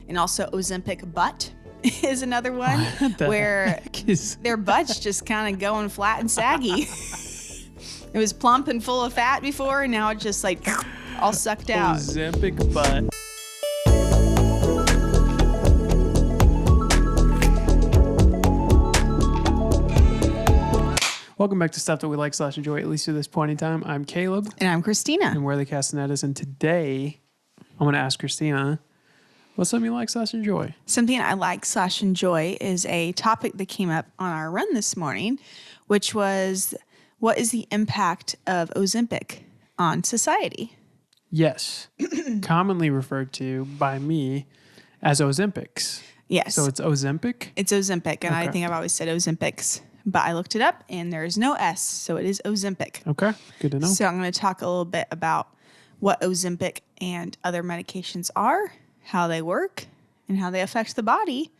And also Ozempic butt is another one where their butt's just kind of going flat and saggy. It was plump and full of fat before, and now it's just like all sucked out. Ozempic butt. Welcome back to Stuff That We Like / Enjoy, at least to this point in time. I'm Caleb. And I'm Christina. And we're the Castanettas. And today, I'm going to ask Christina, what's something you like / enjoy? Something I like / enjoy is a topic that came up on our run this morning, which was, what is the impact of Ozempic on society? Yes. Commonly referred to by me as Ozempics. Yes. So it's Ozempic? It's Ozempic, and Okay. I think I've always said Ozempics. But I looked it up, and there is no S, so it is Ozempic. Okay, good to know. So I'm going to talk a little bit about what Ozempic and other medications are, how they work, and how they affect the body.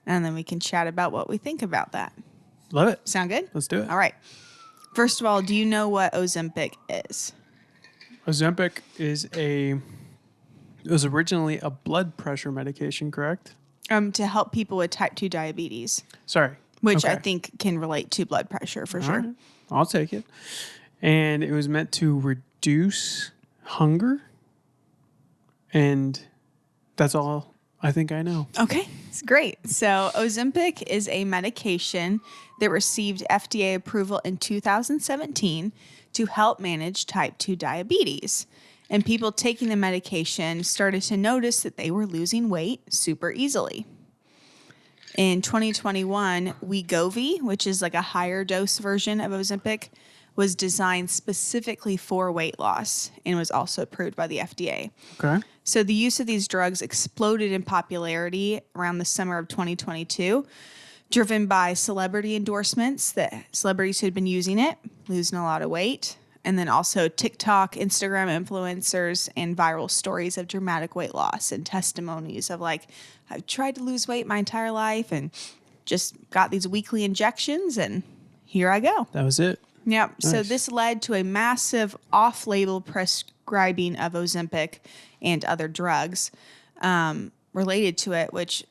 And then we can chat about what we think about that. Love it. Sound good? Let's do it. All right. First of all, do you know what Ozempic is? Ozempic it was originally a blood pressure medication, correct? To help people with type 2 diabetes, Sorry. which Okay. I think can relate to blood pressure for sure. All right. I'll take it. And it was meant to reduce hunger. And that's all I think I know. Okay, it's great. So Ozempic is a medication that received FDA approval in 2017 to help manage type 2 diabetes. And people taking the medication started to notice that they were losing weight super easily. In 2021, Wegovy, which is like a higher dose version of Ozempic, was designed specifically for weight loss and was also approved by the FDA. Okay. So the use of these drugs exploded in popularity around the summer of 2022, driven by celebrity endorsements that celebrities who had been using it, losing a lot of weight, and then also TikTok, Instagram influencers, and viral stories of dramatic weight loss and testimonies of like, I've tried to lose weight my entire life and just got these weekly injections and here I go. That was it. Yep. Nice. So this led to a massive off-label prescribing of Ozempic and other drugs related to it, which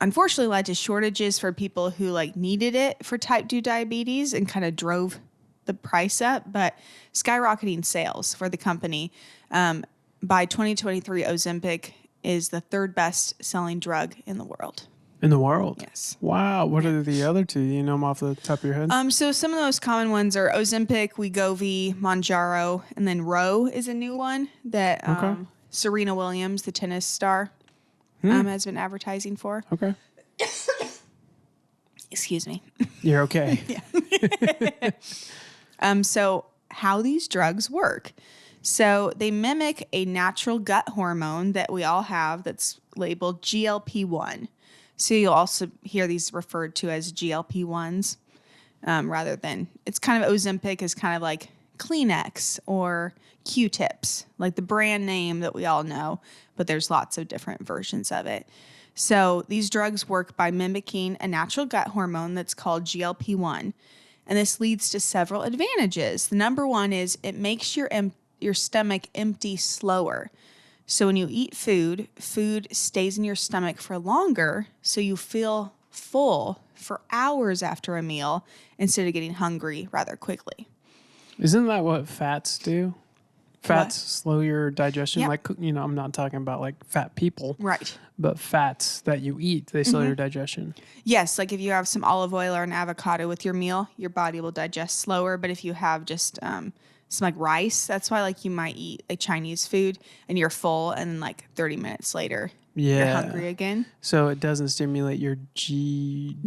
unfortunately led to shortages for people who like needed it for type 2 diabetes and kind of drove the price up, but skyrocketing sales for the company. By 2023, Ozempic is the third best selling drug in the world. In the world? Yes. Wow. What are the other two? Do you know them off the top of your head? So some of the most common ones are Ozempic, Wegovy, Mounjaro, and then Ro is a new one that Okay. Serena Williams, the tennis star, has been advertising for. Okay. Excuse me. You're okay. So how these drugs work. So they mimic a natural gut hormone that we all have that's labeled GLP-1. So you'll also hear these referred to as GLP-1s rather than, it's kind of Ozempic is kind of like Kleenex or Q-tips, like the brand name that we all know, but there's lots of different versions of it. So these drugs work by mimicking a natural gut hormone that's called GLP-1. And this leads to several advantages. The number one is it makes your stomach empty slower. So when you eat food stays in your stomach for longer, so you feel full for hours after a meal instead of getting hungry rather quickly. Isn't that what fats do? Fats What? slow your digestion. Yep. Like, I'm not talking about like fat people, Right. but fats that you eat, they slow your digestion. Yes, like if you have some olive oil or an avocado with your meal, your body will digest slower. But if you have just some like rice, that's why like you might eat like Chinese food and you're full and then like 30 minutes later you're hungry again. So it doesn't stimulate your GLP-1.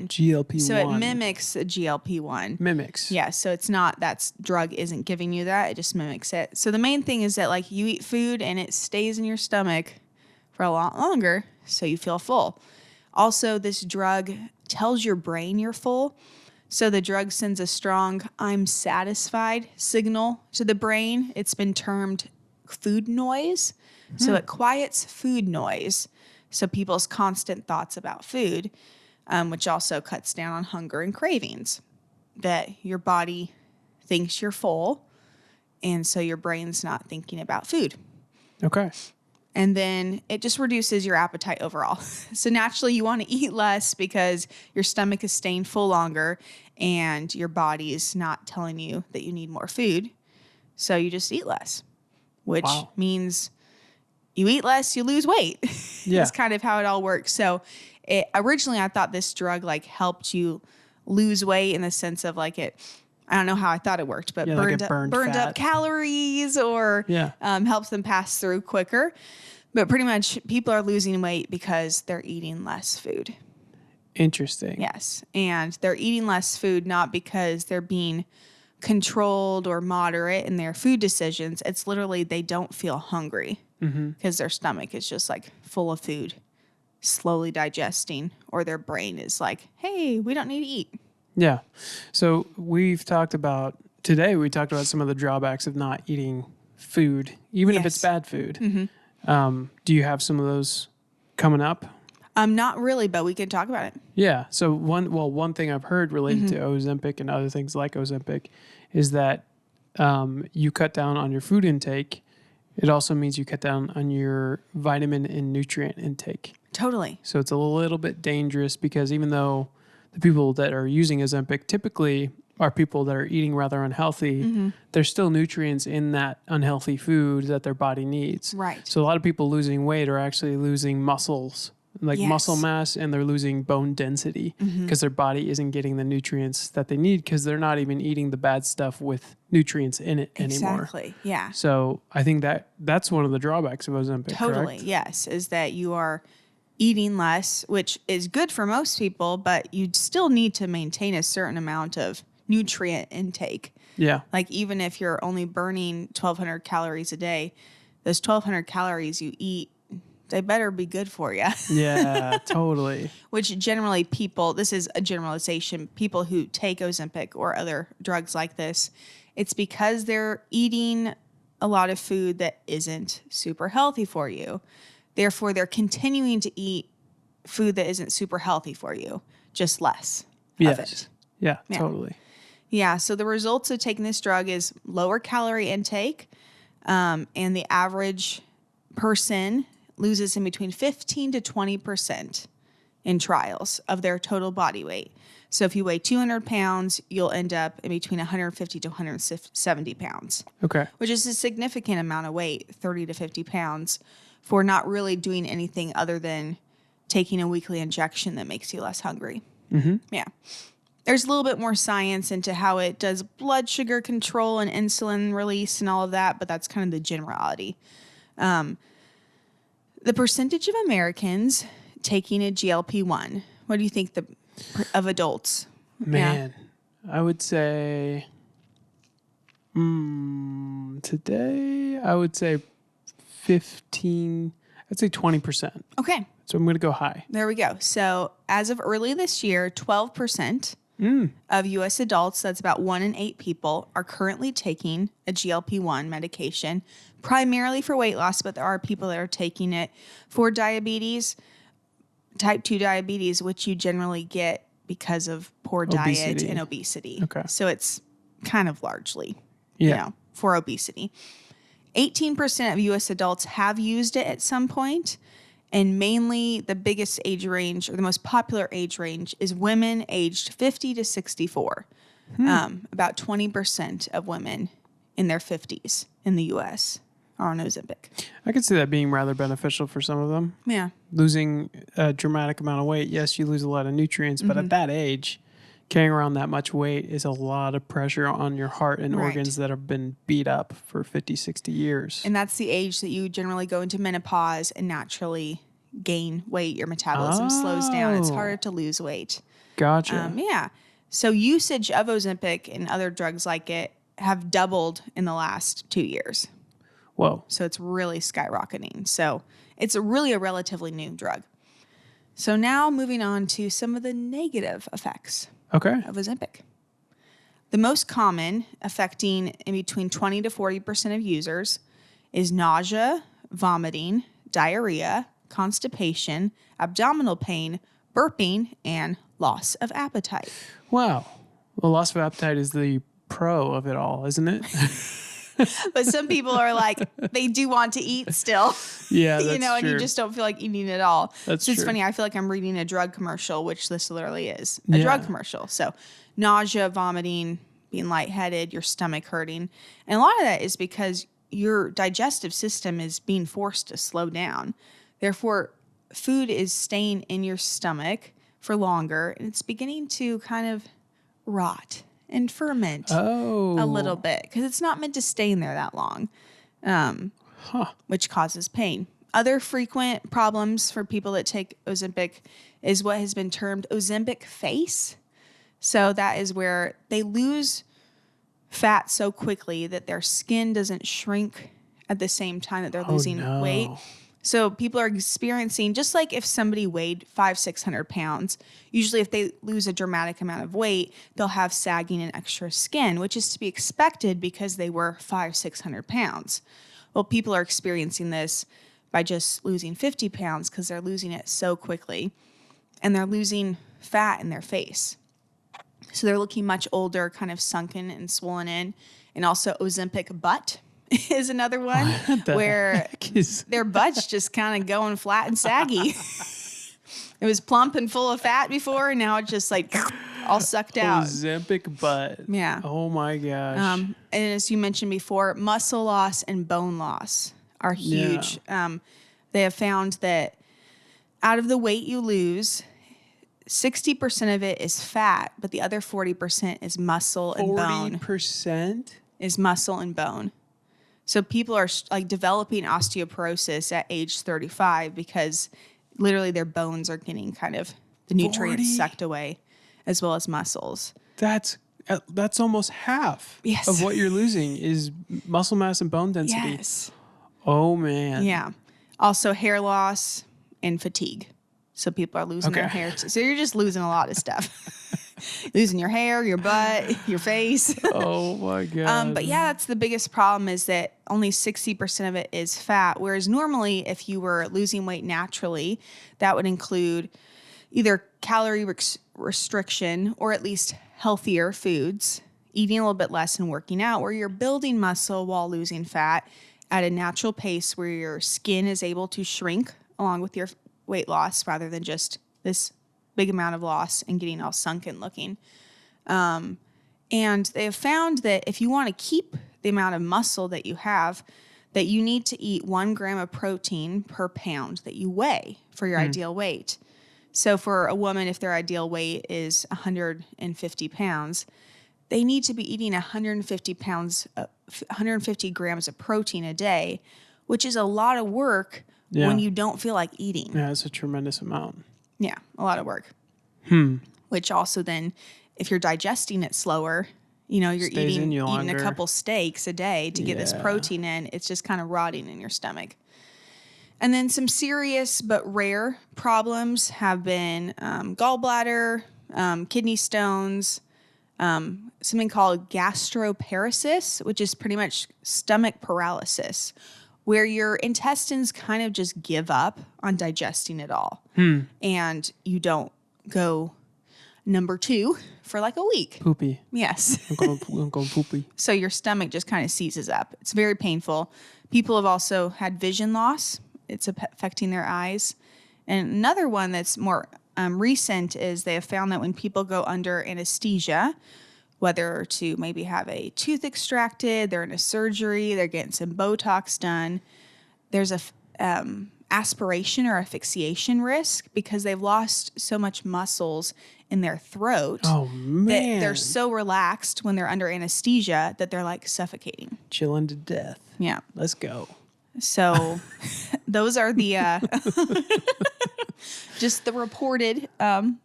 GLP-1. So it mimics a GLP-1. Mimics. Yeah, so it's not, that drug isn't giving you that, it just mimics it. So the main thing is that like you eat food and it stays in your stomach for a lot longer, so you feel full. Also, this drug tells your brain you're full. So the drug sends a strong I'm satisfied signal to the brain. It's been termed food noise. So it quiets food noise. So people's constant thoughts about food, which also cuts down on hunger and cravings. That your body thinks you're full, and so your brain's not thinking about food. Okay. And then it just reduces your appetite overall. So naturally you want to eat less because your stomach is staying full longer and your body is not telling you that you need more food. So you just eat less, which means you eat less, you lose weight. Yeah. That's kind of how it all works. So originally I thought this drug like helped you lose weight in the sense of like I don't know how I thought it worked, but burned up calories or helps them pass through quicker. But pretty much people are losing weight because they're eating less food. Interesting. Yes. And they're eating less food not because they're being controlled or moderate in their food decisions. It's literally they don't feel hungry because their stomach is just like full of food, slowly digesting, or their brain is like, hey, we don't need to eat. Yeah. So we talked about some of the drawbacks of not eating food, even if it's bad food. Do you have some of those coming up? Not really, but we can talk about it. Yeah. So one thing I've heard related to Ozempic and other things like Ozempic is that you cut down on your food intake. It also means you cut down on your vitamin and nutrient intake. Totally. So it's a little bit dangerous because even though the people that are using Ozempic typically are people that are eating rather unhealthy, there's still nutrients in that unhealthy food that their body needs. Right. So a lot of people losing weight are actually losing muscles, like muscle mass, and they're losing bone density because their body isn't getting the nutrients that they need because they're not even eating the bad stuff with nutrients in it anymore. Exactly. Yeah. So I think that's one of the drawbacks of Ozempic. Totally. Correct? Yes. Is that you are eating less, which is good for most people, but you still need to maintain a certain amount of nutrient intake. Yeah. Like even if you're only burning 1,200 calories a day, those 1,200 calories you eat, they better be good for you. Yeah, totally. Which generally this is a generalization, people who take Ozempic or other drugs like this, it's because they're eating a lot of food that isn't super healthy for you. Therefore, they're continuing to eat food that isn't super healthy for you, just less of it. Yeah, totally. Yeah, so the results of taking this drug is lower calorie intake, and the average person loses in between 15 to 20% in trials of their total body weight. So if you weigh 200 pounds, you'll end up in between 150 to 170 pounds. Okay. Which is a significant amount of weight, 30 to 50 pounds, for not really doing anything other than taking a weekly injection that makes you less hungry. Yeah. There's a little bit more science into how it does blood sugar control and insulin release and all of that, but that's kind of the generality. The percentage of Americans taking a GLP-1, what do you think of adults? Man, I would say today, I would say 15, I'd say 20%. Okay. So I'm going to go high. There we go. So as of early this year, 12% of U.S. adults, that's about 1 in 8 people, are currently taking a GLP-1 medication, primarily for weight loss, but there are people that are taking it for diabetes, type 2 diabetes, which you generally get because of poor diet and obesity. Okay. So it's kind of largely, for obesity. 18% of U.S. adults have used it at some point. And mainly the biggest age range or the most popular age range is women aged 50 to 64. About 20% of women in their 50s in the U.S. are on Ozempic. I could see that being rather beneficial for some of them. Yeah. Losing a dramatic amount of weight. Yes, you lose a lot of nutrients, but at that age, carrying around that much weight is a lot of pressure on your heart and organs that have been beat up for 50, 60 years. And that's the age that you generally go into menopause and naturally gain weight. Your metabolism slows down. It's harder to lose weight. Gotcha. Yeah. So usage of Ozempic and other drugs like it have doubled in the last 2 years. Whoa. So it's really skyrocketing. So it's really a relatively new drug. So now moving on to some of the negative effects. Of Ozempic. The most common, affecting in between 20 to 40% of users, is nausea, vomiting, diarrhea, constipation, abdominal pain, burping, and loss of appetite. Wow. Well, loss of appetite is the pro of it all, isn't it? But some people are like, they do want to eat still. Yeah, that's you know, and true. you just don't feel like eating at all. That's so it's true. funny. I feel like I'm reading a drug commercial, which this literally is a drug commercial. So nausea, vomiting, being lightheaded, your stomach hurting. And a lot of that is because your digestive system is being forced to slow down. Therefore, food is staying in your stomach for longer, and it's beginning to kind of rot and ferment a little bit because it's not meant to stay in there that long, which causes pain. Other frequent problems for people that take Ozempic is what has been termed Ozempic face. So that is where they lose fat so quickly that their skin doesn't shrink at the same time that they're losing weight. So people are experiencing, just like if somebody weighed 500-600 pounds, usually if they lose a dramatic amount of weight, they'll have sagging and extra skin, which is to be expected because they were 500-600 pounds. Well, people are experiencing this by just losing 50 pounds because they're losing it so quickly, and they're losing fat in their face. So they're looking much older, kind of sunken and swollen in. And also Ozempic butt is another one where their butt's just kind of going flat and saggy. It was plump and full of fat before, and now it's just like all sucked out. Ozempic butt. Yeah. Oh my gosh. And as you mentioned before, muscle loss and bone loss are huge. Yeah. They have found that out of the weight you lose, 60% of it is fat, but the other 40% is muscle and bone. 40% is muscle and bone. So people are like developing osteoporosis at age 35 because literally their bones are getting kind of the nutrients 40? sucked away, as well as muscles. That's almost half of what you're losing is muscle mass and bone density. Yes. Oh man. Yeah. Also hair loss and fatigue. So people are losing their hair. So you're just losing a lot of stuff. Losing your hair, your butt, your face. Oh my God. But yeah, that's the biggest problem, is that only 60% of it is fat. Whereas normally if you were losing weight naturally, that would include either calorie restriction or at least healthier foods, eating a little bit less and working out, where you're building muscle while losing fat at a natural pace where your skin is able to shrink along with your weight loss rather than just this big amount of loss and getting all sunken looking. And they have found that if you want to keep the amount of muscle that you have, that you need to eat 1 gram of protein per pound that you weigh for your ideal weight. So for a woman, if their ideal weight is 150 pounds, they need to be eating 150 grams of protein a day, which is a lot of work when you don't feel like eating. Yeah, it's a tremendous amount. Yeah, a lot of work. Which also then, if you're digesting it slower, you know, you're eating a couple steaks a day to get this protein in. It's just kind of rotting in your stomach. And then some serious but rare problems have been gallbladder, kidney stones, something called gastroparesis, which is pretty much stomach paralysis, where your intestines kind of just give up on digesting it all. And you don't go number 2 for like a week. Poopy. Yes. I'm going poopy. So your stomach just kind of seizes up. It's very painful. People have also had vision loss. It's affecting their eyes. And another one that's more recent is they have found that when people go under anesthesia, whether to maybe have a tooth extracted, they're in a surgery, they're getting some Botox done, there's a aspiration or asphyxiation risk because they've lost so much muscles in their throat. Oh, man. That they're so relaxed when they're under anesthesia that they're like suffocating. Chilling to death. Yeah. Let's go. So those are the just the reported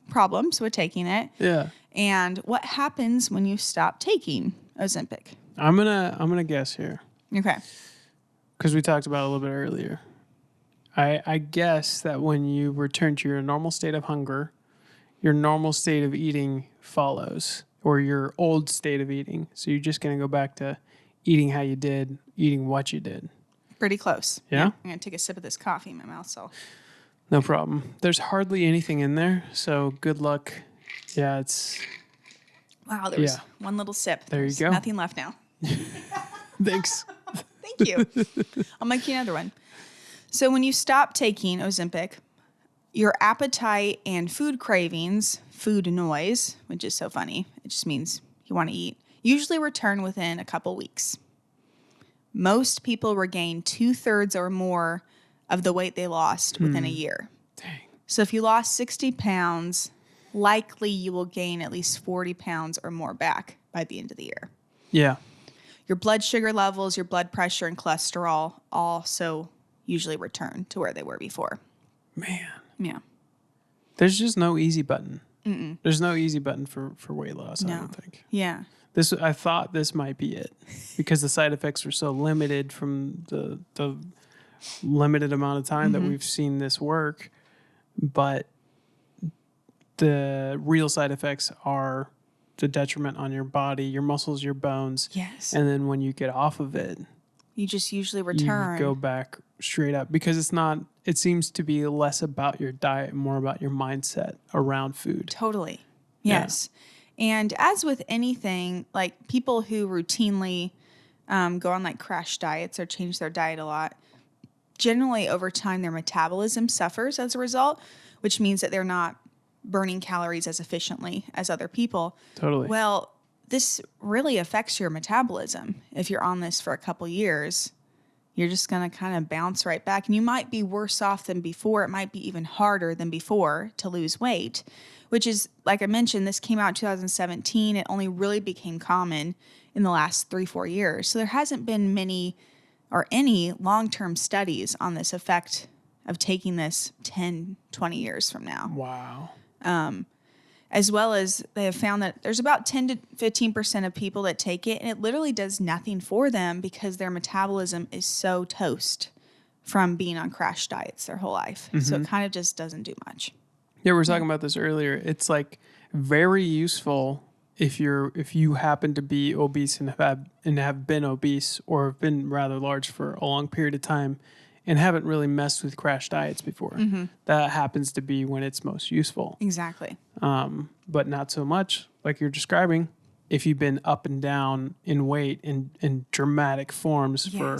problems with taking it. Yeah. And what happens when you stop taking Ozempic? I'm gonna guess here. Okay. Because we talked about it a little bit earlier. I guess that when you return to your normal state of hunger, your normal state of eating follows, or your old state of eating. So you're just going to go back to eating how you did, eating what you did. Pretty close. Yeah? I'm going to take a sip of this coffee in my mouth. So No problem. There's hardly anything in there, so good luck. Yeah, it's... Wow, there was one little sip. There you There's go. nothing left now. Thanks. Thank you. I'll make you another one. So when you stop taking Ozempic, your appetite and food cravings, food noise, which is so funny, it just means you want to eat, usually return within a couple weeks. Most people regain 2/3 or more of the weight they lost within a year. Dang. So if you lost 60 pounds, likely you will gain at least 40 pounds or more back by the end of the year. Yeah. Your blood sugar levels, your blood pressure, and cholesterol also usually return to where they were before. Man. Yeah. There's just no easy button. There's no easy button for weight loss, I don't think. Yeah. I thought this might be it because the side effects were so limited from the limited amount of time that we've seen this work. But the real side effects are the detriment on your body, your muscles, your bones. Yes. And then when you get off of it, You just usually return. you go back straight up because it seems to be less about your diet, more about your mindset around food. Totally. Yes. And as with anything, like people who routinely go on like crash diets or change their diet a lot, generally over time their metabolism suffers as a result, which means that they're not burning calories as efficiently as other people. Totally. Well, this really affects your metabolism. If you're on this for a couple years, you're just going to kind of bounce right back. And you might be worse off than before. It might be even harder than before to lose weight, which is, like I mentioned, this came out in 2017. It only really became common in the last 3-4 years. So there hasn't been many or any long-term studies on this effect of taking this 10, 20 years from now. Wow. As well as they have found that there's about 10 to 15% of people that take it, and it literally does nothing for them because their metabolism is so toast from being on crash diets their whole life. So it kind of just doesn't do much. Yeah, we were talking about this earlier. It's like very useful if you happen to be obese and have been obese or have been rather large for a long period of time and haven't really messed with crash diets before. That happens to be when it's most useful. Exactly. But not so much like you're describing if you've been up and down in weight in dramatic forms for,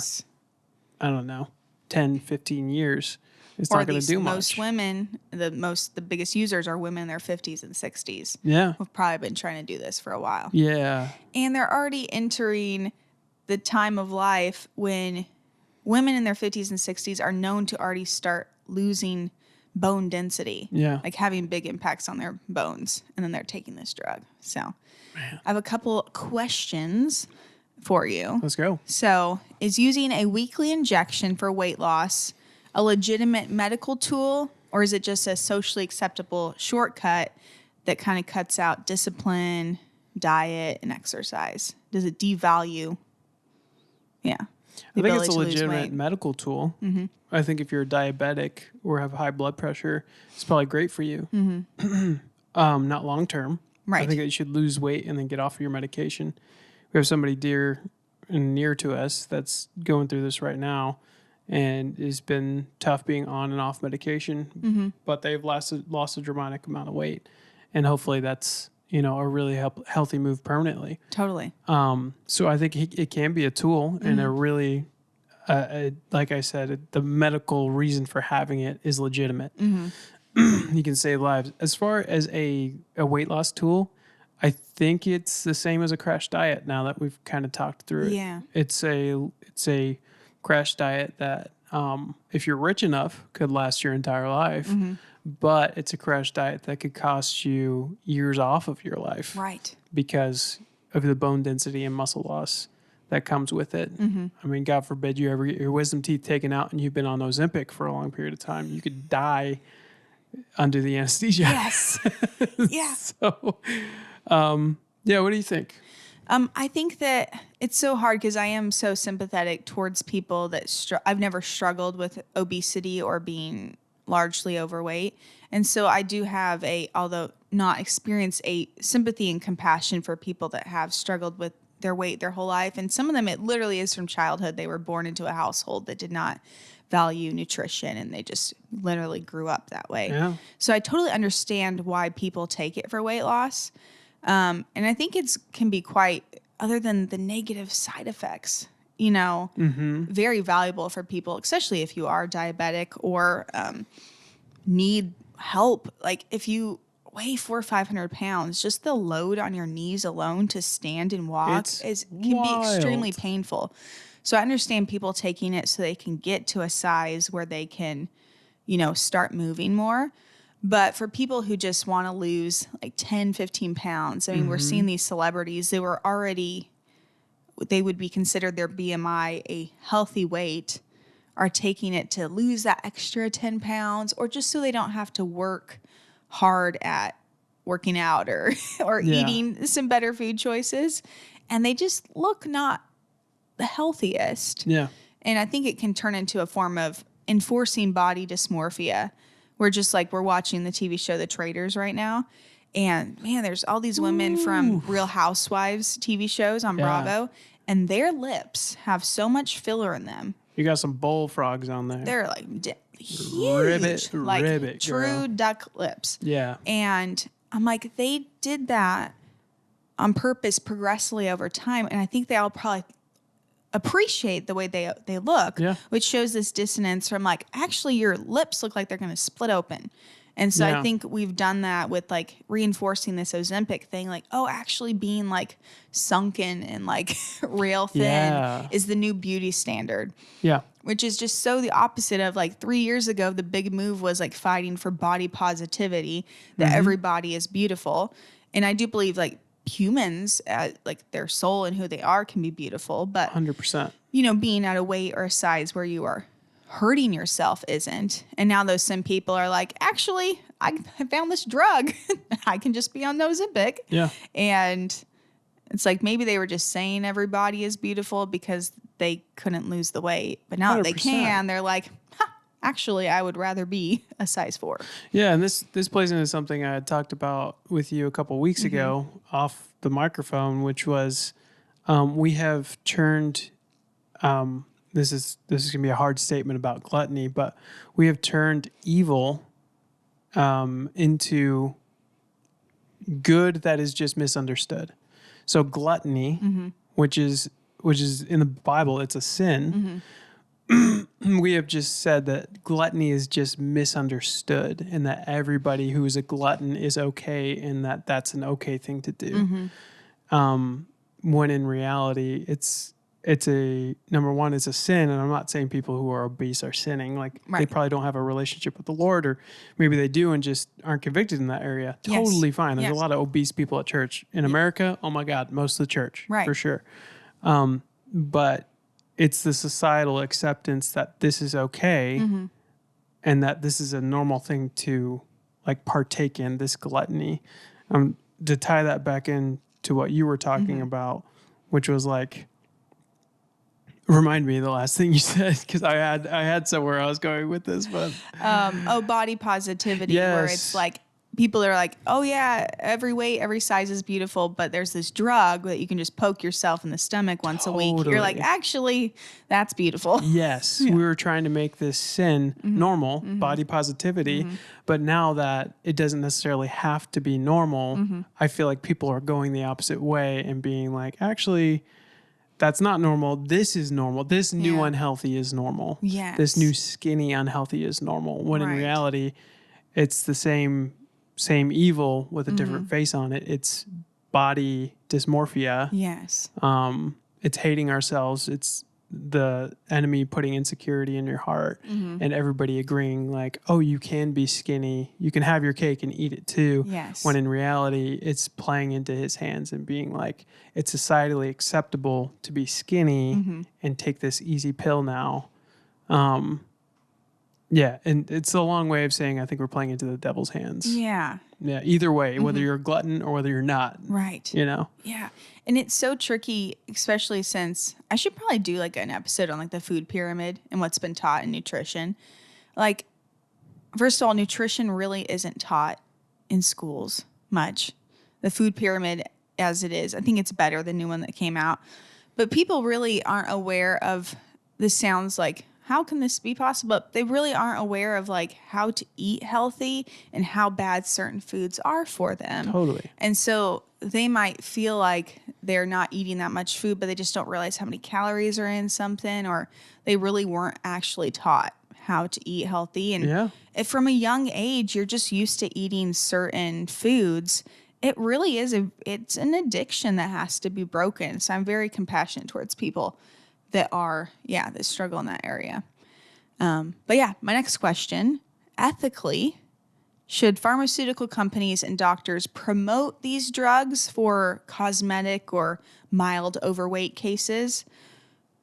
I don't know, 10, 15 years. It's or not going to do much. Most women, the biggest users are women in their 50s and 60s. Yeah. Who've probably been trying to do this for a while. Yeah. And they're already entering the time of life when women in their 50s and 60s are known to already start losing bone density. Yeah. Like having big impacts on their bones. And then they're taking this drug. So I have a couple questions for you. Let's go. So is using a weekly injection for weight loss a legitimate medical tool, or is it just a socially acceptable shortcut that kind of cuts out discipline, diet, and exercise? Does it devalue? Yeah. I think it's a legitimate medical tool. I think if you're diabetic or have high blood pressure, it's probably great for you. Not long term. Right. I think that you should lose weight and then get off of your medication. We have somebody dear and near to us that's going through this right now, and it's been tough being on and off medication, but they've lost a dramatic amount of weight, and hopefully that's a really healthy move permanently. Totally. So I think it can be a tool and a really, like I said, the medical reason for having it is legitimate. You can save lives. As far as a weight loss tool, I think it's the same as a crash diet. Now that we've kind of talked through it, Yeah. it's a crash diet that, if you're rich enough, could last your entire life. But it's a crash diet that could cost you years off of your life. Right. Because of the bone density and muscle loss that comes with it. I mean, God forbid you ever get your wisdom teeth taken out and you've been on Ozempic for a long period of time. You could die under the anesthesia. Yes. Yeah. So, yeah, what do you think? I think that it's so hard because I am so sympathetic towards people that I've never struggled with obesity or being largely overweight. And so I do have although not experienced, a sympathy and compassion for people that have struggled with their weight their whole life. And some of them, it literally is from childhood. They were born into a household that did not value nutrition and they just literally grew up that way. Yeah. So I totally understand why people take it for weight loss. And I think can be quite, other than the negative side effects, very valuable for people, especially if you are diabetic or need help. Like if you weigh 400 or 500 pounds, just the load on your knees alone to stand and walk can be extremely painful. So I understand people taking it so they can get to a size where they can, start moving more. But for people who just want to lose like 10, 15 pounds, I mean, we're seeing these celebrities that were already, they would be considered their BMI a healthy weight, are taking it to lose that extra 10 pounds or just so they don't have to work hard at working out or eating some better food choices. And they just look not the healthiest. Yeah. And I think it can turn into a form of enforcing body dysmorphia. We're just like, we're watching the TV show The Traitors right now. And man, there's all these women from Real Housewives TV shows on Bravo, and their lips have so much filler in them. You got some bullfrogs on there. They're like huge, ribbit, true girl. duck lips. Yeah. And I'm like, they did that on purpose progressively over time. And I think they all probably appreciate the way they look, which shows this dissonance from like, actually your lips look like they're going to split open. And so I think we've done that with like reinforcing this Ozempic thing, like, oh, actually being like sunken and like rail thin is the new beauty standard. Yeah. Which is just so the opposite of like 3 years ago, the big move was like fighting for body positivity, that everybody is beautiful. And I do believe like humans, like their soul and who they are can be beautiful, but 100%, being at a weight or a size where you are hurting yourself isn't. And now those some people are like, actually, I found this drug. I can just be on Ozempic. Yeah. And it's like maybe they were just saying everybody is beautiful because they couldn't lose the weight. But now that they can, they're like, actually, I would rather be a size 4. Yeah, and this plays into something I had talked about with you a couple weeks ago off the microphone, which was we have turned this is gonna be a hard statement about gluttony, but we have turned evil into good that is just misunderstood. So gluttony, which is in the Bible, it's a sin. We have just said that gluttony is just misunderstood, and that everybody who is a glutton is okay, and that that's an okay thing to do. When in reality, it's a number one, it's a sin. And I'm not saying people who are obese are sinning. Like they probably don't have a relationship with the Lord, or maybe they do and just aren't convicted in that area. Totally fine. There's a lot of obese people at church in America. Oh my God, most of the church for sure. But it's the societal acceptance that this is okay and that this is a normal thing to like partake in, this gluttony. To tie that back into what you were talking about, which was like, remind me of the last thing you said, because I had somewhere I was going with this, but body positivity, where it's like people are like, oh yeah, every weight, every size is beautiful, but there's this drug that you can just poke yourself in the stomach once a week. You're like, actually, that's beautiful. Yes, we were trying to make this sin normal, body positivity, but now that it doesn't necessarily have to be normal, I feel like people are going the opposite way and being like, actually, that's not normal. This is normal. This new unhealthy is normal. Yes. This new skinny unhealthy is normal. When in reality, it's the same evil with a different face on it. It's body dysmorphia. Yes. It's hating ourselves. It's the enemy putting insecurity in your heart and everybody agreeing like, oh, you can be skinny. You can have your cake and eat it too. Yes. When in reality, it's playing into his hands and being like, it's societally acceptable to be skinny and take this easy pill now. Yeah. And it's a long way of saying, I think we're playing into the devil's hands. Yeah. Yeah. Either way, whether you're a glutton or whether you're not. Right. Yeah. And it's so tricky, especially since I should probably do like an episode on like the food pyramid and what's been taught in nutrition. Like, first of all, nutrition really isn't taught in schools much. The food pyramid as it is, I think it's better, the new one that came out. But people really aren't aware of, this sounds like, how can this be possible? They really aren't aware of like how to eat healthy and how bad certain foods are for them. Totally. And so they might feel like they're not eating that much food, but they just don't realize how many calories are in something, or they really weren't actually taught how to eat healthy. And if from a young age, you're just used to eating certain foods, it really is it's an addiction that has to be broken. So I'm very compassionate towards people that that struggle in that area. But yeah, my next question, ethically, should pharmaceutical companies and doctors promote these drugs for cosmetic or mild overweight cases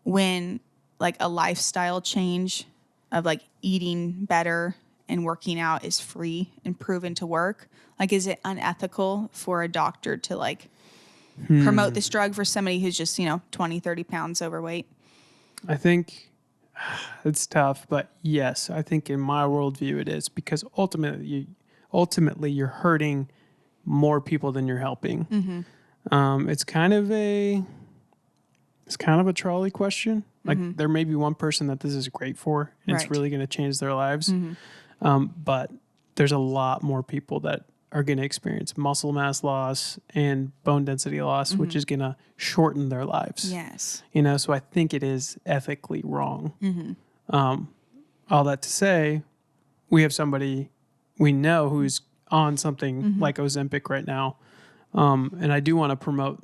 when like a lifestyle change of like eating better and working out is free and proven to work? Like, is it unethical for a doctor to like promote this drug for somebody who's just, 20, 30 pounds overweight? I think it's tough, but yes, I think in my worldview it is, because ultimately you're hurting more people than you're helping. It's kind of a trolley question. Like there may be one person that this is great for, and it's really going to change their lives. But there's a lot more people that are going to experience muscle mass loss and bone density loss, which is going to shorten their lives. Yes. So I think it is ethically wrong. All that to say, we have somebody we know who's on something like Ozempic right now. And I do want to promote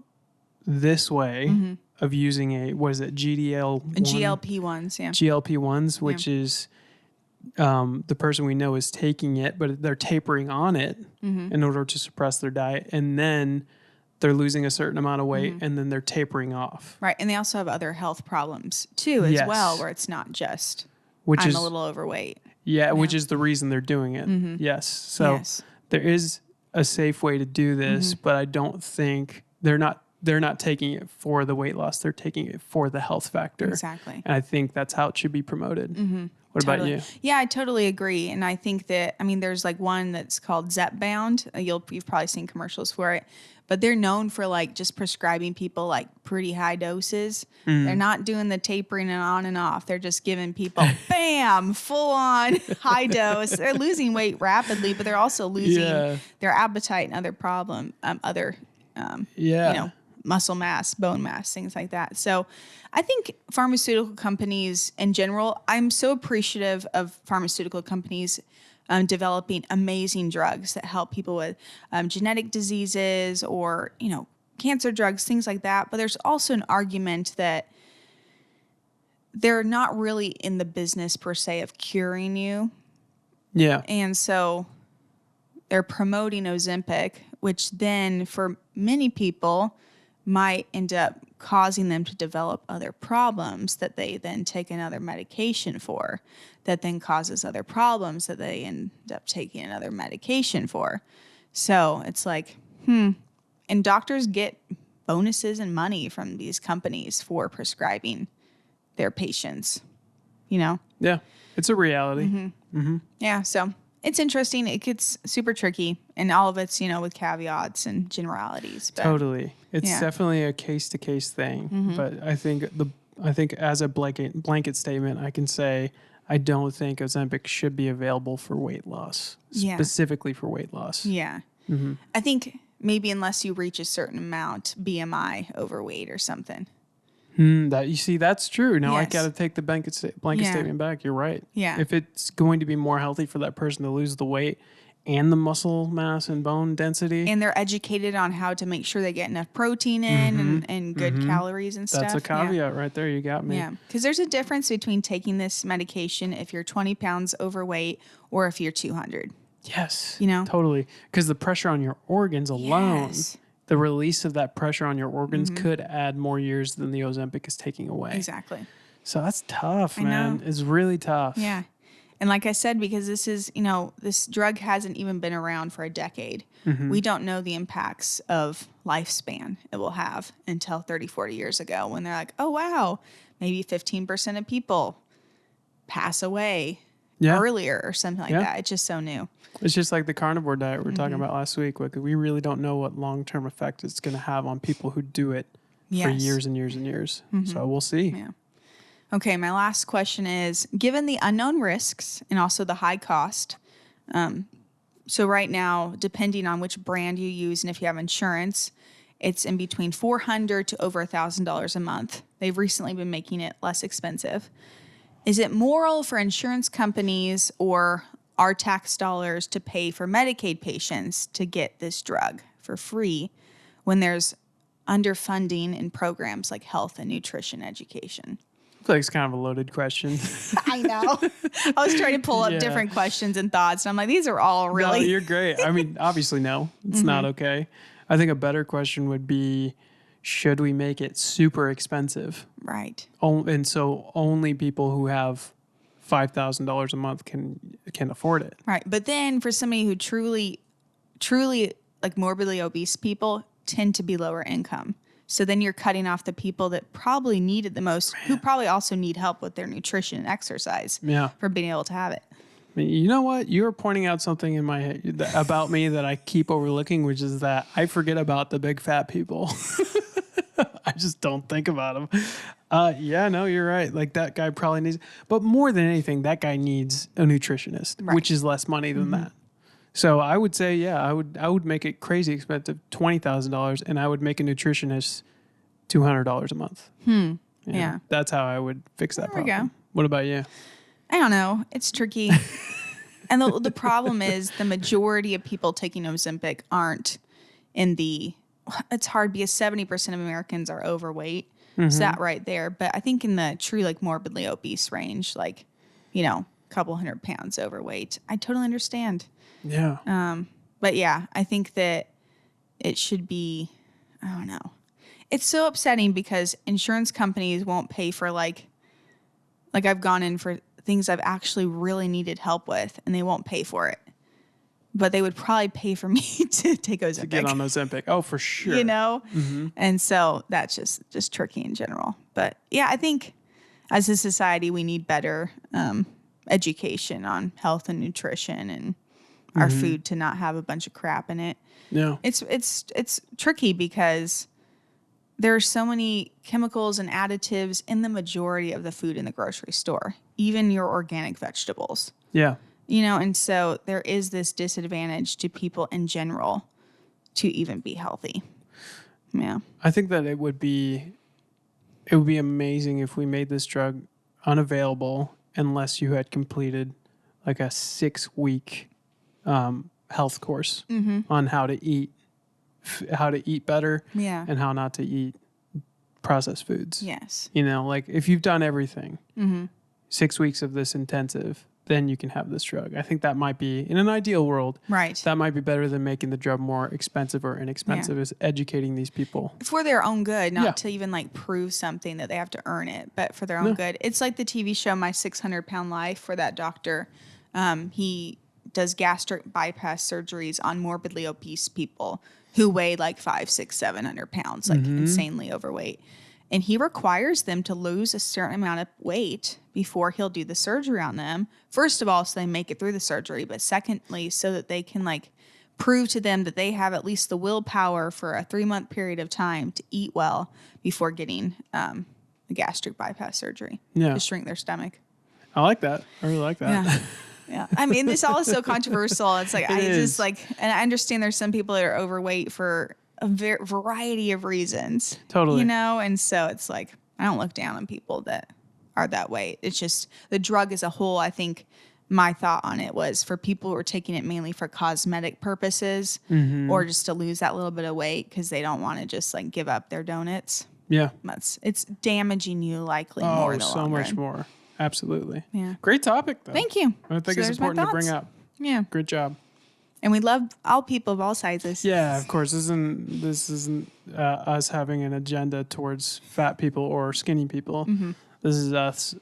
this way of using GLP-1s, yeah. GLP-1s, which is the person we know is taking it, but they're tapering on it in order to suppress their diet. And then they're losing a certain amount of weight and then they're tapering off. Right. And they also have other health problems too, as well, where it's not just I'm a little overweight. Yeah, which is the reason they're doing it. Yes. So there is a safe way to do this, but I don't think they're not taking it for the weight loss. They're taking it for the health factor. Exactly. And I think that's how it should be promoted. What about you? Yeah, I totally agree. And I think that, there's like one that's called Zepbound. You've probably seen commercials for it, but they're known for like just prescribing people like pretty high doses. They're not doing the tapering and on and off. They're just giving people, bam, full on high dose. They're losing weight rapidly, but they're also losing their appetite and other muscle mass, bone mass, things like that. So I think pharmaceutical companies in general, I'm so appreciative of pharmaceutical companies developing amazing drugs that help people with genetic diseases or, cancer drugs, things like that. But there's also an argument that they're not really in the business per se of curing you. Yeah. And so they're promoting Ozempic, which then for many people might end up causing them to develop other problems that they then take another medication for, that then causes other problems that they end up taking another medication for. So it's like, and doctors get bonuses and money from these companies for prescribing their patients, Yeah, it's a reality. Yeah, so it's interesting. It gets super tricky, and all of it's, with caveats and generalities. But totally. It's definitely a case-to-case thing. But I think as a blanket statement, I can say I don't think Ozempic should be available for weight loss, specifically for weight loss. Yeah. I think maybe unless you reach a certain amount, BMI overweight or something. That's true. Now I got to take the blanket statement back. You're right. Yeah. If it's going to be more healthy for that person to lose the weight and the muscle mass and bone density, and they're educated on how to make sure they get enough protein in and good calories and stuff. That's a caveat right there. You got me. Yeah. Because there's a difference between taking this medication if you're 20 pounds overweight or if you're 200. Yes. Totally. Because the pressure on your organs alone, the release of that pressure on your organs could add more years than the Ozempic is taking away. Exactly. So that's tough, man. Know. It's really tough. Yeah. And like I said, because this is, this drug hasn't even been around for a decade. We don't know the impacts of lifespan it will have until 30, 40 years ago when they're like, oh, wow, maybe 15% of people pass away earlier or something like that. It's just so new. It's just like the carnivore diet we were talking about last week. Like, we really don't know what long-term effect it's going to have on people who do it for years and years and years. So we'll see. Yeah. Okay, my last question is, given the unknown risks and also the high cost, so right now, depending on which brand you use and if you have insurance, It's in between $400 to over $1,000 a month. They've recently been making it less expensive. Is it moral for insurance companies or our tax dollars to pay for Medicaid patients to get this drug for free when there's underfunding in programs like health and nutrition education? I feel like it's kind of a loaded question. I know. I was trying to pull up different questions and thoughts, and I'm like, these are all really... No, you're great. I mean, obviously, no, it's not okay. I think a better question would be, should we make it super expensive? Right. And so only people who have $5,000 a month can afford it. Right. But then for somebody who truly like morbidly obese people tend to be lower income. So then you're cutting off the people that probably need it the most, who probably also need help with their nutrition and exercise for being able to have it. I mean, you know what? You're pointing out something in my head about me that I keep overlooking, which is that I forget about the big fat people. I just don't think about them. Yeah, no, you're right. Like that guy probably needs, but more than anything, that guy needs a nutritionist, which is less money than that. So I would say, yeah, I would make it crazy expensive, $20,000, and I would make a nutritionist $200 a month. Yeah. That's how I would fix that problem. There we go. What about you? I don't know. It's tricky. And the problem is the majority of people taking Ozempic aren't in the, it's hard because 70% of Americans are overweight. So that right there. But I think in the true like morbidly obese range, like, you know, a couple 100 pounds overweight, I totally understand. Yeah. But yeah, I think that it should be, I don't know. It's so upsetting because insurance companies won't pay for like I've gone in for things I've actually really needed help with and they won't pay for it. But they would probably pay for me to take Ozempic. To get on Ozempic. Oh, for sure. You know? And so that's just tricky in general. But yeah, I think as a society, we need better education on health and nutrition and our food to not have a bunch of crap in it. Yeah. It's tricky because there are so many chemicals and additives in the majority of the food in the grocery store, even your organic vegetables. Yeah. You know, and so there is this disadvantage to people in general to even be healthy. Yeah. I think that it would be amazing if we made this drug unavailable unless you had completed like a 6-week health course on how to eat better and how not to eat processed foods. Yes. You know, like if you've done everything, 6 weeks of this intensive, then you can have this drug. I think that might be, in an ideal world, right, that might be better than making the drug more expensive or inexpensive, is educating these people. For their own good, not to even like prove something that they have to earn it, but for their own good. It's like the TV show My 600-Pound Life, where that doctor, he does gastric bypass surgeries on morbidly obese people who weigh like 500, 600, 700 pounds, like insanely overweight. And he requires them to lose a certain amount of weight before he'll do the surgery on them. First of all, so they make it through the surgery. But secondly, so that they can like prove to them that they have at least the willpower for a 3-month period of time to eat well before getting the gastric bypass surgery to shrink their stomach. I like that. I really like that. Yeah. Yeah. I mean, this all is so controversial. It's like, just like, and I understand there's some people that are overweight for a variety of reasons. Totally. You know? And so it's like, I don't look down on people that are that way. It's just the drug as a whole. I think my thought on it was for people who are taking it mainly for cosmetic purposes or just to lose that little bit of weight because they don't want to just like give up their donuts. Yeah. It's damaging you likely more in the long run. So much more. Absolutely. Yeah. Great topic, though. Thank you. I think it's important to bring up. Yeah. Good job. And we love all people of all sizes. Yeah, of course. This isn't us having an agenda towards fat people or skinny people. This is us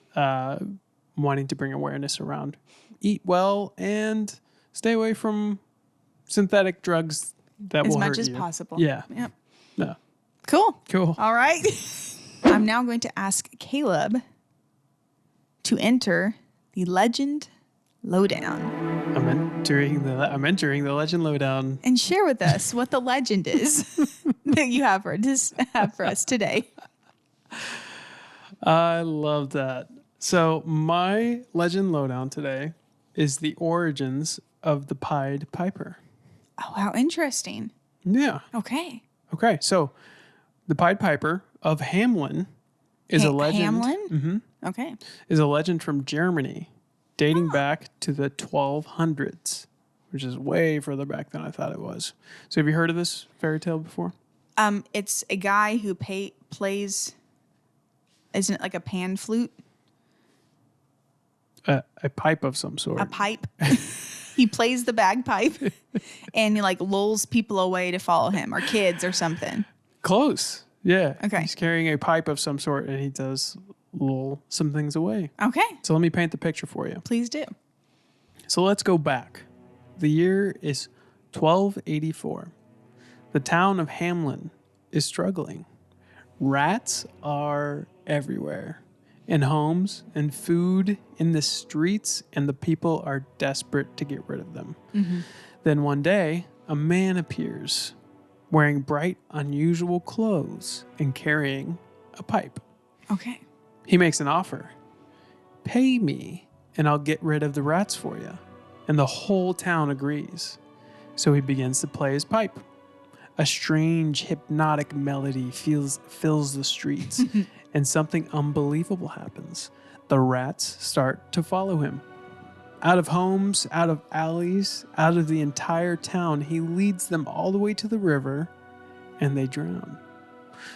wanting to bring awareness around eat well and stay away from synthetic drugs that will hurt you. As much as possible. Yeah. Yep. No. Cool. All right. I'm now going to ask Caleb to enter the Legend Lowdown. I'm entering the Legend Lowdown. And share with us what the legend is that you have for us today. I love that. So my Legend Lowdown today is the origins of the Pied Piper. Oh, how interesting. Yeah. Okay. Okay, so the Pied Piper of Hamelin is a legend. Hamlin? Okay. Is a legend from Germany, dating back to the 1200s, which is way further back than I thought it was. So, have you heard of this fairy tale before? It's a guy who plays, isn't it like a pan flute? A pipe of some sort. A pipe. He plays the bagpipe and he like lulls people away to follow him, or kids or something. Close. Yeah. Okay. He's carrying a pipe of some sort and he does lull some things away. Okay. So let me paint the picture for you. Please do. So let's go back. The year is 1284. The town of Hamelin is struggling. Rats are everywhere, in homes and food in the streets, and the people are desperate to get rid of them. Then one day, a man appears wearing bright, unusual clothes and carrying a pipe. Okay. He makes an offer. Pay me and I'll get rid of the rats for you. And the whole town agrees. So he begins to play his pipe. A strange, hypnotic melody fills the streets, and something unbelievable happens. The rats start to follow him. Out of homes, out of alleys, out of the entire town, he leads them all the way to the river, and they drown.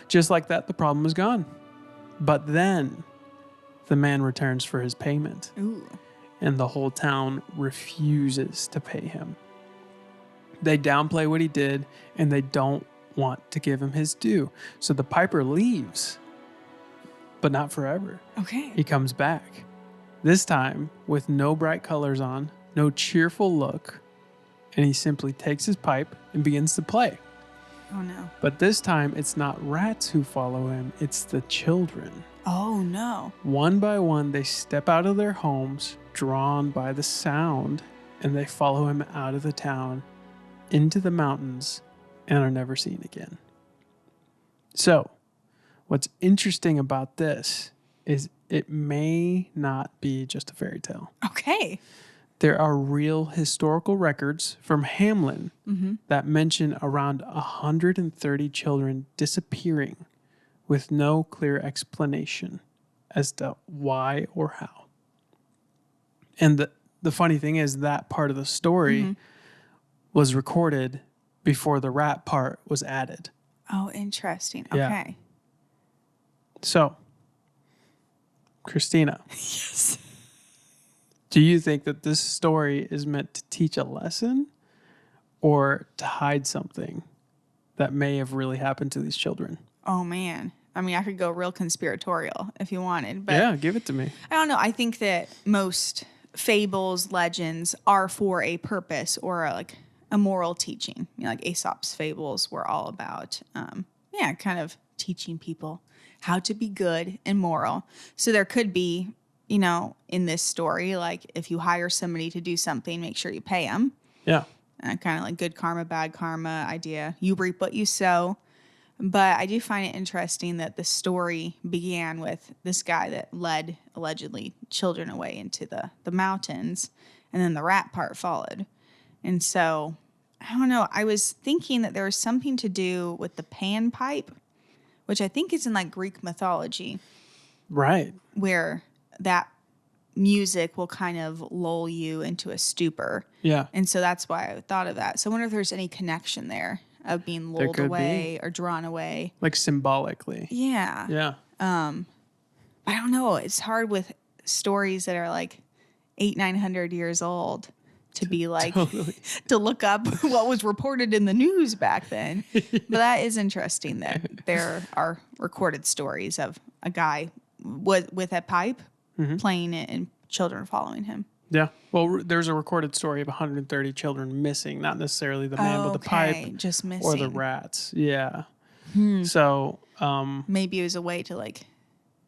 Just like that, the problem is gone. But then the man returns for his payment, and the whole town refuses to pay him. They downplay what he did, and they don't want to give him his due. So the piper leaves, but not forever. Okay. He comes back, this time with no bright colors on, no cheerful look, and he simply takes his pipe and begins to play. Oh, no. But this time, it's not rats who follow him, it's the children. Oh, no. One by one, they step out of their homes, drawn by the sound, and they follow him out of the town, into the mountains, and are never seen again. So, what's interesting about this is it may not be just a fairy tale. Okay. There are real historical records from Hamelin that mention around 130 children disappearing with no clear explanation as to why or how. And the funny thing is that part of the story was recorded before the rat part was added. Oh, interesting. Yeah. Okay. So, Christina. Yes. Do you think that this story is meant to teach a lesson or to hide something that may have really happened to these children? Oh, man. I mean, I could go real conspiratorial if you wanted, but Yeah, give it to me. I don't know. I think that most fables, legends are for a purpose or a moral teaching. You know, like Aesop's fables were all about, kind of teaching people how to be good and moral. So there could be, you know, in this story, like if you hire somebody to do something, make sure you pay them. Yeah. Kind of like good karma, bad karma idea. You reap what you sow. But I do find it interesting that the story began with this guy that led, allegedly, children away into the mountains, and then the rat part followed. And so, I don't know, I was thinking that there was something to do with the pan pipe, which I think is in like Greek mythology. Right. Where that music will kind of lull you into a stupor. Yeah. And so that's why I thought of that. So I wonder if there's any connection there of being lulled away or drawn away. Like symbolically. Yeah. Yeah. I don't know. It's hard with stories that are like 800-900 years old to be like, to look up what was reported in the news back then. But that is interesting that there are recorded stories of a guy with a pipe playing it and children following him. Yeah. Well, there's a recorded story of 130 children missing, not necessarily the man with the pipe, just missing, or the rats. Yeah. So maybe it was a way to like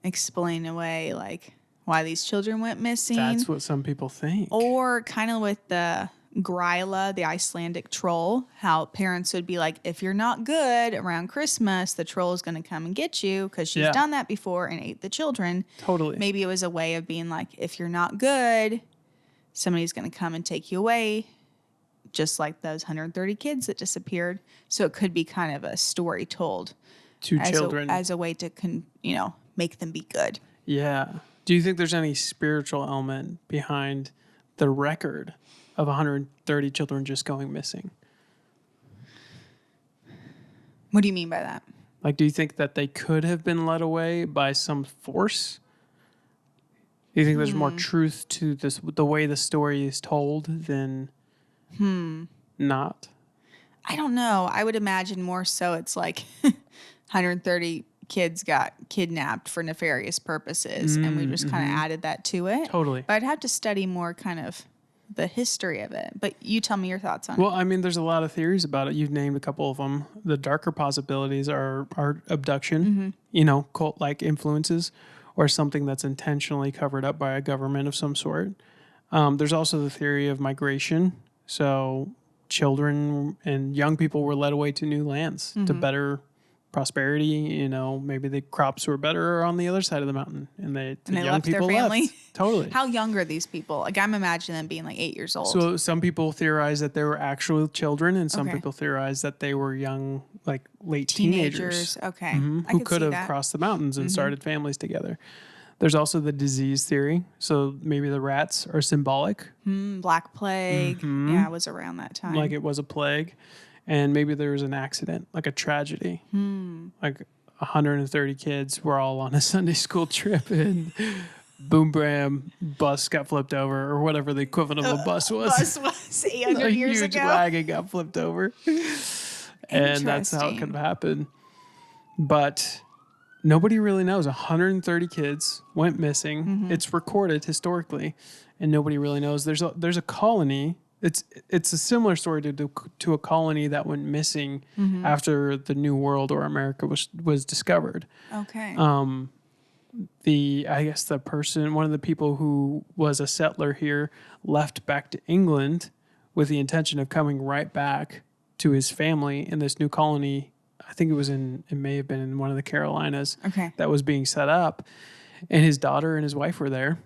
explain away like why these children went missing. That's what some people think. Or kind of with the Gryla, the Icelandic troll, how parents would be like, if you're not good around Christmas, the troll is going to come and get you because she's done that before and ate the children. Totally. Maybe it was a way of being like, if you're not good, somebody's going to come and take you away just like those 130 kids that disappeared. So it could be kind of a story told To children. as a way to make them be good. Yeah. Do you think there's any spiritual element behind the record of 130 children just going missing? What do you mean by that? Like, do you think that they could have been led away by some force? Do you think there's more truth to this, the way the story is told, than not? I don't know. I would imagine more so it's like 130 kids got kidnapped for nefarious purposes, and we just kind of added that to it. Totally. But I'd have to study more kind of the history of it. But you tell me your thoughts on it. Well, I mean, there's a lot of theories about it. You've named a couple of them. The darker possibilities are abduction, cult-like influences, or something that's intentionally covered up by a government of some sort. There's also the theory of migration. So children and young people were led away to new lands to better prosperity. Maybe the crops were better on the other side of the mountain, and the young left people their family. left. Totally. How young are these people? Like, I'm imagining them being like 8 years old. So some people theorize that they were actual children, and some Okay. people theorize that they were young, like late teenagers. Okay. Who could have crossed the mountains and started families together. There's also the disease theory. So maybe the rats are symbolic, Black Plague. Yeah, it was around that time. like it was a plague. And maybe there was an accident, like a tragedy. Like 130 kids were all on a Sunday school trip, and boom, bam, bus got flipped over, or whatever the equivalent of a bus was. Bus was 800 A years huge ago. wagon got flipped over. And that's how it could have happened. But nobody really knows. 130 kids went missing. It's recorded historically, and nobody really knows. There's a colony. It's a similar story to a colony that went missing after the New World or America was discovered. Okay. One of the people who was a settler here left back to England with the intention of coming right back to his family in this new colony. I think it may have been in one of the Carolinas. Okay. That was being set up, and his daughter and his wife were there.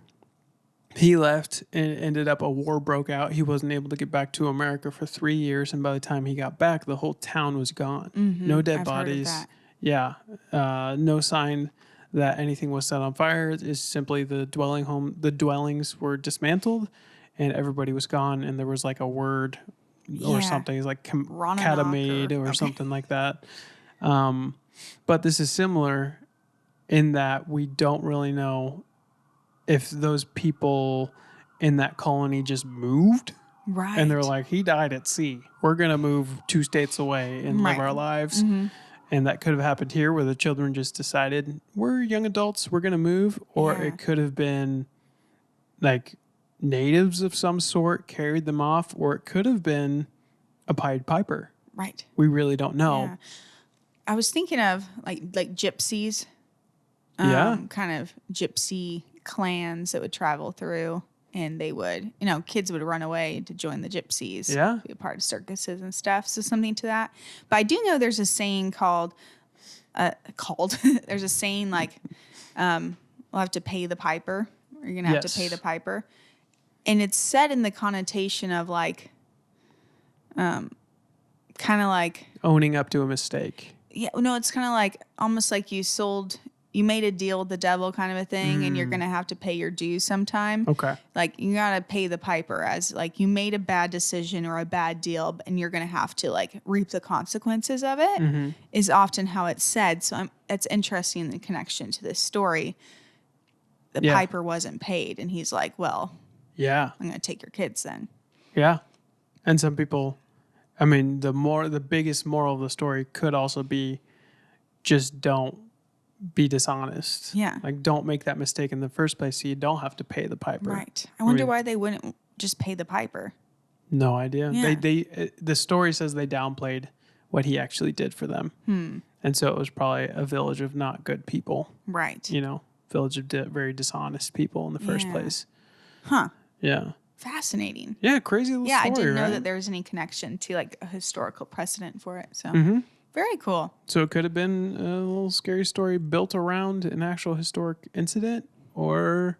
He left, and ended up a war broke out. He wasn't able to get back to America for 3 years, and by the time he got back, the whole town was gone. No dead I've heard of bodies. that. Yeah, no sign that anything was set on fire. It's simply the dwellings were dismantled, and everybody was gone. And there was like a word or something, it's like catamade or something like that. But this is similar in that we don't really know if those people in that colony just moved. Right. And they're like, he died at sea. We're going to move 2 states away and live our lives. And that could have happened here, where the children just decided, we're young adults, we're going to move. Or it could have been like natives of some sort carried them off, or it could have been a Pied Piper. Right. We really don't know. Yeah. I was thinking of like gypsies. Kind of gypsy clans that would travel through, and they would, kids would run away to join the gypsies. Yeah. Be a part of circuses and stuff. So something to that. But I do know there's a saying called there's a saying like, we'll have to pay the piper. Or you're going to have to pay the piper. And it's said in the connotation of like, kind of like owning up to a mistake. Yeah, no, it's kind of like almost like you made a deal with the devil kind of a thing, and you're going to have to pay your dues sometime. Okay. Like, you got to pay the piper, as like you made a bad decision or a bad deal, and you're going to have to like reap the consequences of it, is often how it's said. So it's interesting, the connection to this story. The piper wasn't paid, and he's like, well, yeah, I'm going to take your kids then. Yeah. And some people, I mean, the biggest moral of the story could also be just don't be dishonest. Yeah. Like, don't make that mistake in the first place, so you don't have to pay the piper. Right. I wonder why they wouldn't just pay the piper. No idea. Yeah. The story says they downplayed what he actually did for them. And so it was probably a village of not good people. Right. Village of very dishonest people in the first place. Huh. Yeah. Fascinating. Yeah, crazy little story, I didn't know right? that there was any connection to like a historical precedent for it. So very cool. So it could have been a little scary story built around an actual historic incident, or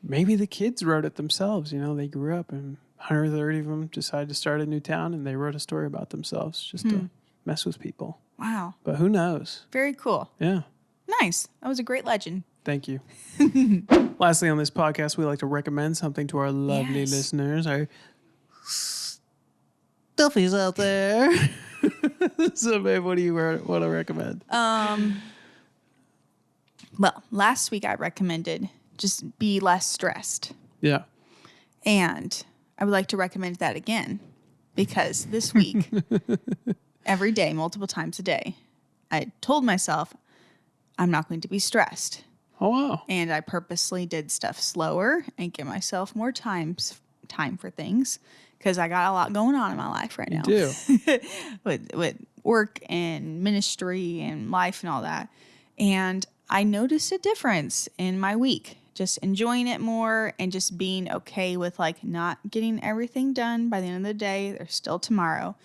maybe the kids wrote it themselves. They grew up in 130 of them decided to start a new town, and they wrote a story about themselves just to mess with people. Wow. But who knows? Very cool. Yeah. Nice. That was a great legend. Thank you. Lastly, on this podcast, we like to recommend something to our lovely listeners, our stuffies out there. So, babe, what do you want to recommend? Well, last week I recommended just be less stressed. Yeah. And I would like to recommend that again because this week, every day, multiple times a day, I told myself I'm not going to be stressed. Oh, wow. And I purposely did stuff slower and give myself more time for things because I got a lot going on in my life right now. You do. with work and ministry and life and all that. And I noticed a difference in my week, just enjoying it more and just being okay with like not getting everything done by the end of the day. There's still tomorrow.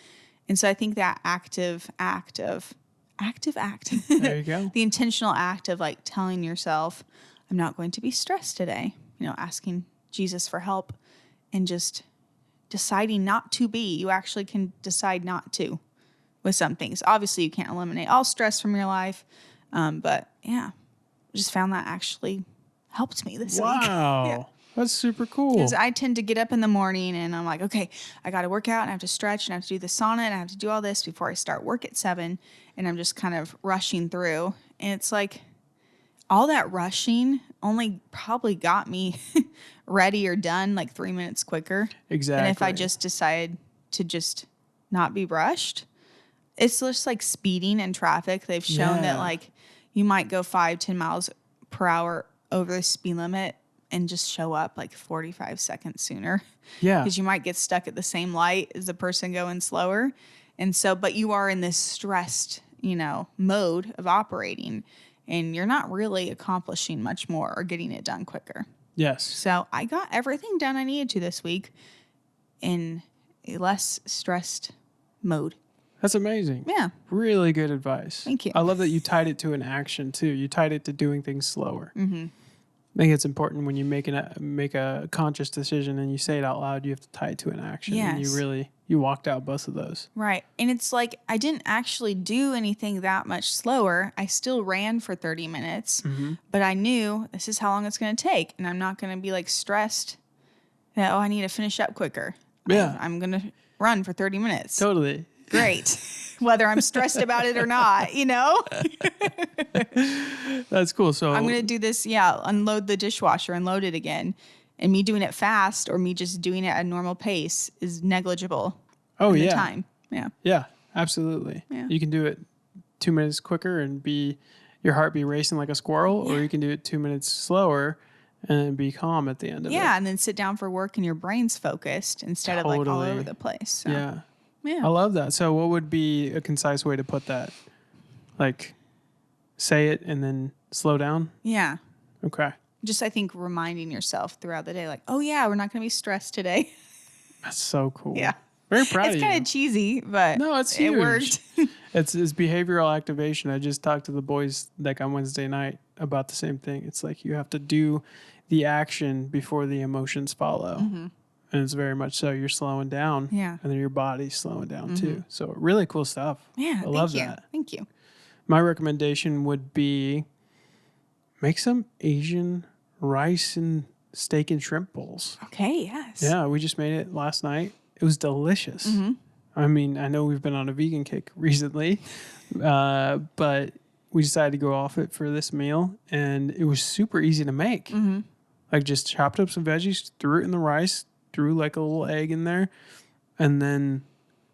And so I think that active act. There you go. The intentional act of like telling yourself, I'm not going to be stressed today, asking Jesus for help and just deciding not to be. You actually can decide not to with some things. Obviously, you can't eliminate all stress from your life. But yeah, just found that actually helped me this week. Wow. Yeah. That's super cool. Because I tend to get up in the morning and I'm like, okay, I got to work out and I have to stretch and I have to do the sauna and I have to do all this before I start work at 7. And I'm just kind of rushing through. And it's like all that rushing only probably got me ready or done like 3 minutes quicker. Exactly. And if I just decided to just not be rushed, it's just like speeding in traffic. They've shown that like you might go 5-10 miles per hour over the speed limit and just show up like 45 seconds sooner. Yeah. Because you might get stuck at the same light as the person going slower. And so, but you are in this stressed, mode of operating and you're not really accomplishing much more or getting it done quicker. Yes. So I got everything done I needed to this week in a less stressed mode. That's amazing. Yeah. Really good advice. Thank you. I love that you tied it to an action too. You tied it to doing things slower. Mm-hmm. I think it's important when you make a conscious decision and you say it out loud, you have to tie it to an action. Yes. And you walked out both of those. Right. And it's like I didn't actually do anything that much slower. I still ran for 30 minutes, but I knew this is how long it's going to take. And I'm not going to be like stressed that, I need to finish up quicker. Yeah. I'm going to run for 30 minutes. Totally. Great. Whether I'm stressed about it or not, That's cool. So I'm going to do this. Yeah. Unload the dishwasher, unload it again. And me doing it fast or me just doing it at a normal pace is negligible. Oh, in yeah. the time. Yeah. Yeah, absolutely. Yeah. You can do it 2 minutes quicker and your heart be racing like a squirrel, or you can do it 2 minutes slower and be calm at the end of it. Yeah. And then sit down for work and your brain's focused instead of like all over the place. So, Yeah. Yeah. I love that. So what would be a concise way to put that? Like say it and then slow down? Yeah. Okay. Just, I think, reminding yourself throughout the day, like, oh, yeah, we're not going to be stressed today. That's so cool. Yeah. Very proud of you. It's kind of cheesy, but No, it's huge. it worked. It's behavioral activation. I just talked to the boys like on Wednesday night about the same thing. It's like you have to do the action before the emotions follow. Mm-hmm. And it's very much so. You're slowing down. Yeah. And then your body's slowing down too. So really cool stuff. Yeah. I love that. Thank you. My recommendation would be make some Asian rice and steak and shrimp bowls. Okay. Yes. Yeah, we just made it last night. It was delicious. Mm-hmm. I mean, I know we've been on a vegan kick recently, but we decided to go off it for this meal, and it was super easy to make. Mm-hmm. Like just chopped up some veggies, threw it in the rice, threw like a little egg in there, and then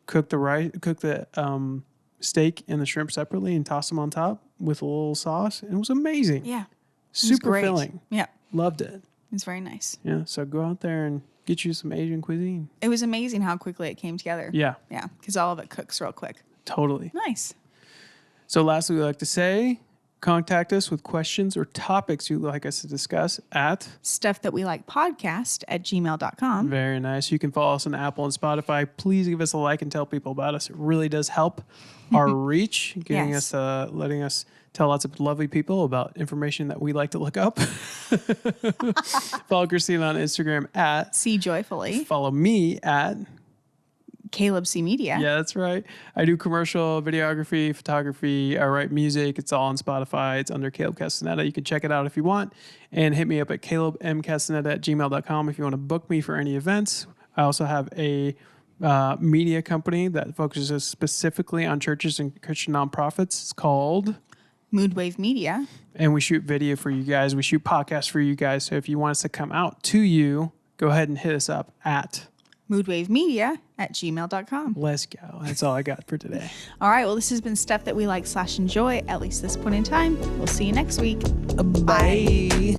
cooked the steak and the shrimp separately and tossed them on top with a little sauce. And it was amazing. Yeah. Super filling. Yeah. Loved it. It's very nice. Yeah. So go out there and get you some Asian cuisine. It was amazing how quickly it came together. Yeah. Yeah. Because all of it cooks real quick. Totally. Nice. So lastly, we like to say, Contact us with questions or topics you'd like us to discuss at Stuff That We Like Podcast at gmail.com. Very nice. You can follow us on Apple and Spotify. Please give us a like and tell people about us. It really does help our reach, getting Yes. us, letting us tell lots of lovely people about information that we like to look up. Follow Christina on Instagram at See Joyfully. Follow me at Caleb C. Media. Yeah, that's right. I do commercial, videography, photography. I write music. It's all on Spotify. It's under Caleb Castaneda. You can check it out if you want. And hit me up at calebmcastaneda@gmail.com if you want to book me for any events. I also have a media company that focuses specifically on churches and Christian nonprofits. It's called Moodwave Media. And we shoot video for you guys. We shoot podcasts for you guys. So if you want us to come out to you, go ahead and hit us up at moodwavemedia at gmail.com. Let's go. That's all I got for today. All right. Well, this has been Stuff That We Like / Enjoy, at least this point in time. We'll see you next week. Bye.